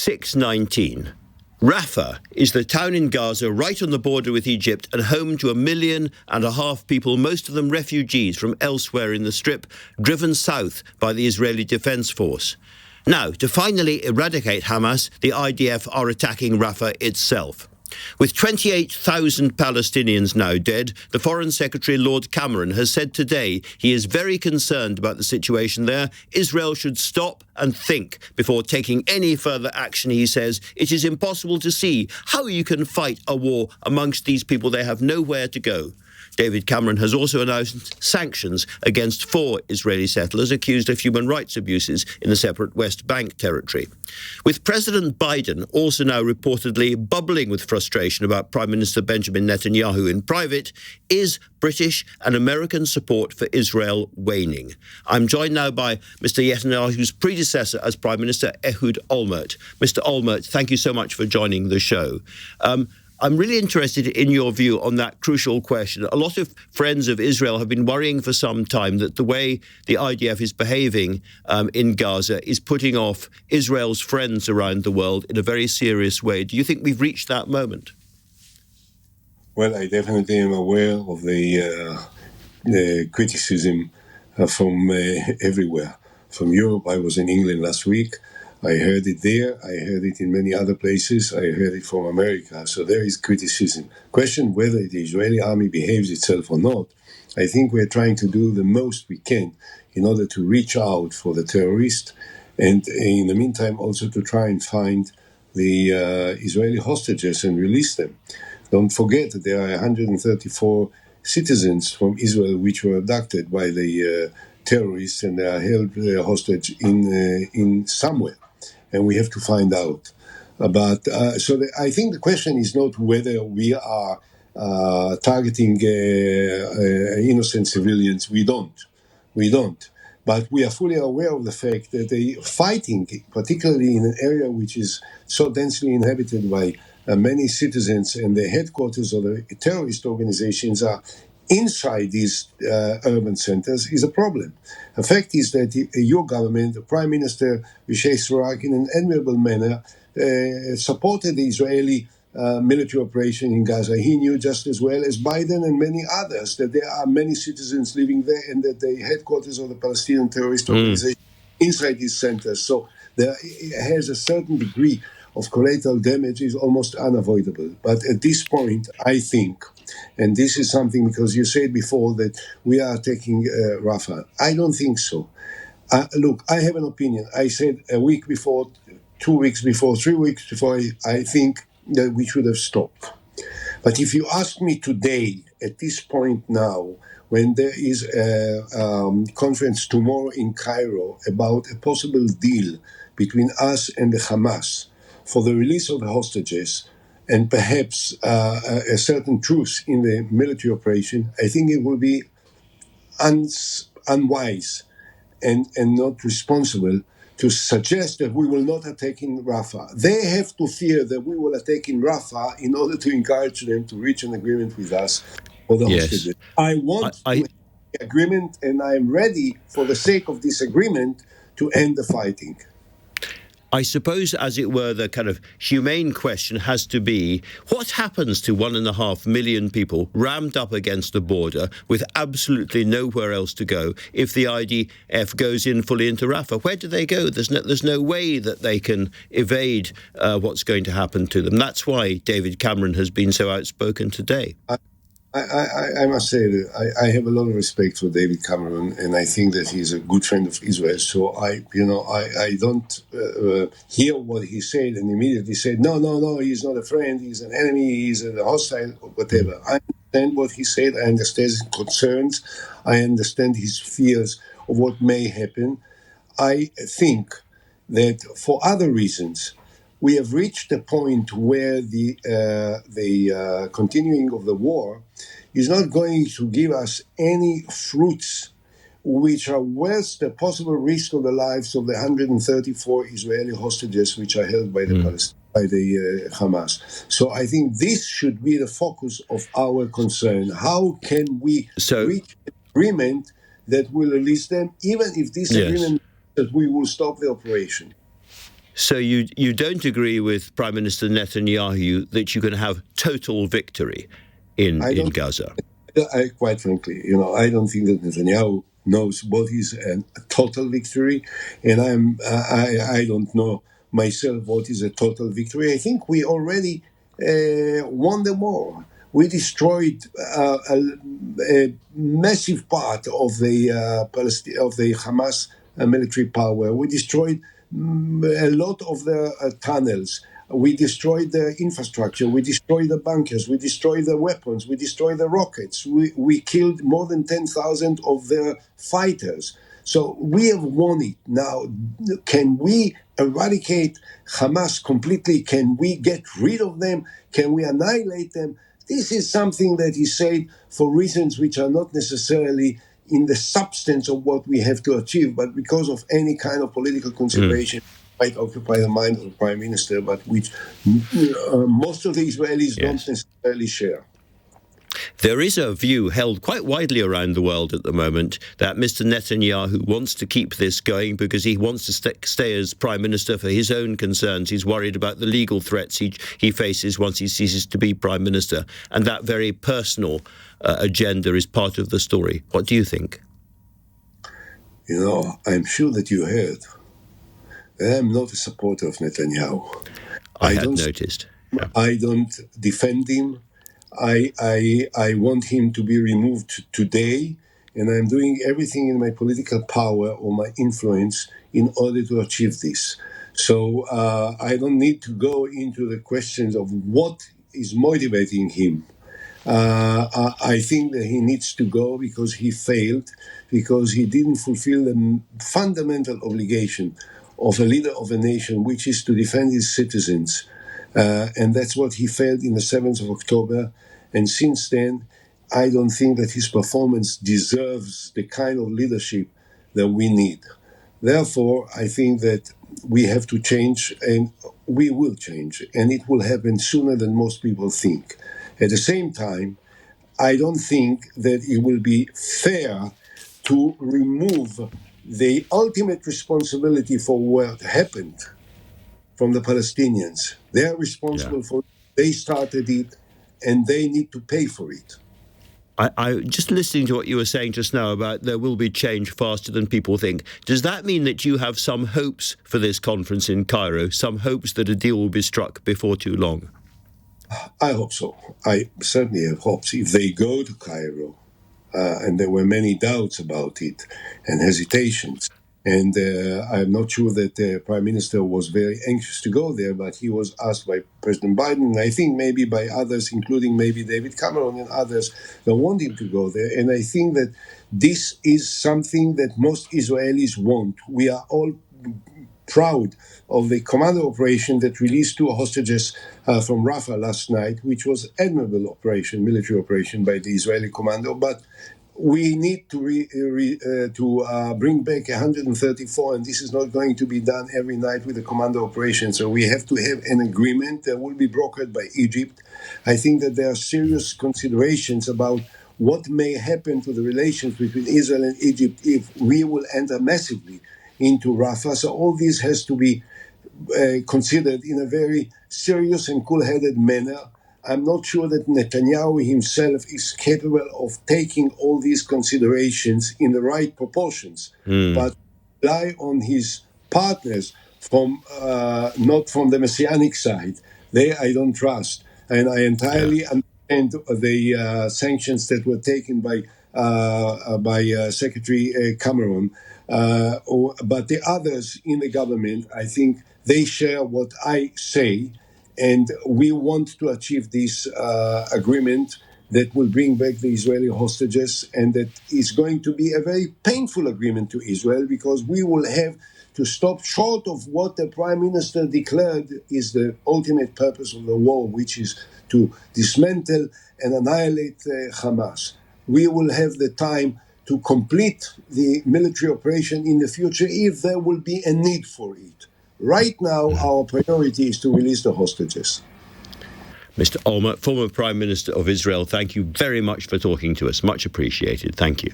6:19. Rafah is the town in Gaza right on the border with Egypt and home to 1.5 million people, most of them refugees from elsewhere in the Strip, driven south by the Israeli Defense Force. Now, to finally eradicate Hamas, the IDF are attacking Rafah itself. With 28,000 Palestinians now dead, the Foreign Secretary Lord Cameron has said today he is very concerned about the situation there. Israel should stop and think before taking any further action, he says. It is impossible to see how you can fight a war amongst these people. They have nowhere to go. David Cameron has also announced sanctions against 4 Israeli settlers accused of human rights abuses in the separate West Bank territory. With President Biden also now reportedly bubbling with frustration about Prime Minister Benjamin Netanyahu in private, is British and American support for Israel waning? I'm joined now by Mr. Netanyahu's predecessor as Prime Minister, Ehud Olmert. Mr. Olmert, thank you so much for joining the show. I'm really interested in your view on that crucial question. A lot of friends of Israel have been worrying for some time that the way the IDF is behaving in Gaza is putting off Israel's friends around the world in a very serious way. Do you think we've reached that moment? Well, I definitely am aware of the criticism from everywhere. From Europe, I was in England last week. I heard it there. I heard it in many other places. I heard it from America. So there is criticism. Question whether the Israeli army behaves itself or not. I think we're trying to do the most we can in order to reach out for the terrorists, and in the meantime also to try and find the Israeli hostages and release them. Don't forget that there are 134 citizens from Israel which were abducted by the terrorists, and they are held hostage in somewhere. And we have to find out. I think the question is not whether we are targeting innocent civilians. We don't. But we are fully aware of the fact that the fighting, particularly in an area which is so densely inhabited by many citizens, and the headquarters of the terrorist organizations are inside these urban centers, is a problem. The fact is that your government, the Prime Minister Rishei Surak, in an admirable manner, supported the Israeli military operation in Gaza. He knew just as well as Biden and many others that there are many citizens living there, and that the headquarters of the Palestinian terrorist organization inside these centers. So there has a certain degree of collateral damage is almost unavoidable. But at this point, I think, and this is something because you said before that we are taking Rafah. I don't think so. Look, I have an opinion. I said a week before, 2 weeks before, 3 weeks before, I think that we should have stopped. But if you ask me today, at this point now, when there is a conference tomorrow in Cairo about a possible deal between us and the Hamas for the release of the hostages and perhaps a certain truce in the military operation, I think it will be unwise and not responsible to suggest that we will not attack in Rafah. They have to fear that we will attack in Rafah in order to encourage them to reach an agreement with us for the hostages. I want to have the agreement, and I am ready, for the sake of this agreement, to end the fighting. I suppose, as it were, the kind of humane question has to be, what happens to 1.5 million people rammed up against the border with absolutely nowhere else to go if the IDF goes in fully into Rafah? Where do they go? There's no way that they can evade what's going to happen to them. That's why David Cameron has been so outspoken today. I must say that I have a lot of respect for David Cameron, and I think that he's a good friend of Israel. So I don't hear what he said and immediately said, no, he's not a friend, he's an enemy, he's a hostile, or whatever. I understand what he said, I understand his concerns, I understand his fears of what may happen. I think that for other reasons, we have reached a point where the continuing of the war is not going to give us any fruits which are worth the possible risk of the lives of the 134 Israeli hostages which are held by the Hamas. So I think this should be the focus of our concern. How can we reach an agreement that will release them, even if this agreement that we will stop the operation? So you don't agree with Prime Minister Netanyahu that you can have total victory in Gaza? Quite frankly, I don't think that Netanyahu knows what is a total victory, and I don't know myself what is a total victory. I think we already won the war. We destroyed a massive part of the Hamas military power. We destroyed a lot of the tunnels. We destroyed the infrastructure. We destroyed the bunkers. We destroyed the weapons. We destroyed the rockets. We killed more than 10,000 of their fighters. So we have won it. Now, can we eradicate Hamas completely? Can we get rid of them? Can we annihilate them? This is something that is said for reasons which are not necessarily in the substance of what we have to achieve, but because of any kind of political consideration might occupy the mind of the Prime Minister, but which most of the Israelis don't necessarily share. There is a view held quite widely around the world at the moment that Mr. Netanyahu wants to keep this going because he wants to stay as Prime Minister for his own concerns. He's worried about the legal threats he faces once he ceases to be Prime Minister. And that very personal agenda is part of the story. What do you think? I'm sure that you heard that I'm not a supporter of Netanyahu. I had noticed. Yeah. I don't defend him. I want him to be removed today, and I'm doing everything in my political power or my influence in order to achieve this. So I don't need to go into the questions of what is motivating him. I think that he needs to go because he failed, because he didn't fulfill the fundamental obligation of a leader of a nation, which is to defend his citizens. And that's what he failed in the 7th of October. And since then, I don't think that his performance deserves the kind of leadership that we need. Therefore, I think that we have to change, and we will change, and it will happen sooner than most people think. At the same time, I don't think that it will be fair to remove the ultimate responsibility for what happened from the Palestinians. They are responsible for it. They started it, and they need to pay for it. I just listening to what you were saying just now about there will be change faster than people think. Does that mean that you have some hopes for this conference in Cairo, some hopes that a deal will be struck before too long? I hope so. I certainly have hopes. If they go to Cairo, and there were many doubts about it and hesitations, and I'm not sure that the Prime Minister was very anxious to go there, but he was asked by President Biden, and I think maybe by others, including maybe David Cameron and others, that want him to go there. And I think that this is something that most Israelis want. We are all proud of the commando operation that released 2 hostages from Rafah last night, which was an admirable operation, military operation by the Israeli commando. But we need to bring back 134, and this is not going to be done every night with a commando operation. So we have to have an agreement that will be brokered by Egypt. I think that there are serious considerations about what may happen to the relations between Israel and Egypt if we will enter massively into Rafah. So all this has to be considered in a very serious and cool-headed manner. I'm not sure that Netanyahu himself is capable of taking all these considerations in the right proportions, but rely on his partners from not from the Messianic side. They I don't trust, and I entirely understand the sanctions that were taken by Secretary Cameron. But the others in the government, I think they share what I say, and we want to achieve this agreement that will bring back the Israeli hostages, and that is going to be a very painful agreement to Israel, because we will have to stop short of what the Prime Minister declared is the ultimate purpose of the war, which is to dismantle and annihilate Hamas. We will have the time to complete the military operation in the future if there will be a need for it. Right now, our priority is to release the hostages. Mr. Olmert, former Prime Minister of Israel, thank you very much for talking to us. Much appreciated. Thank you.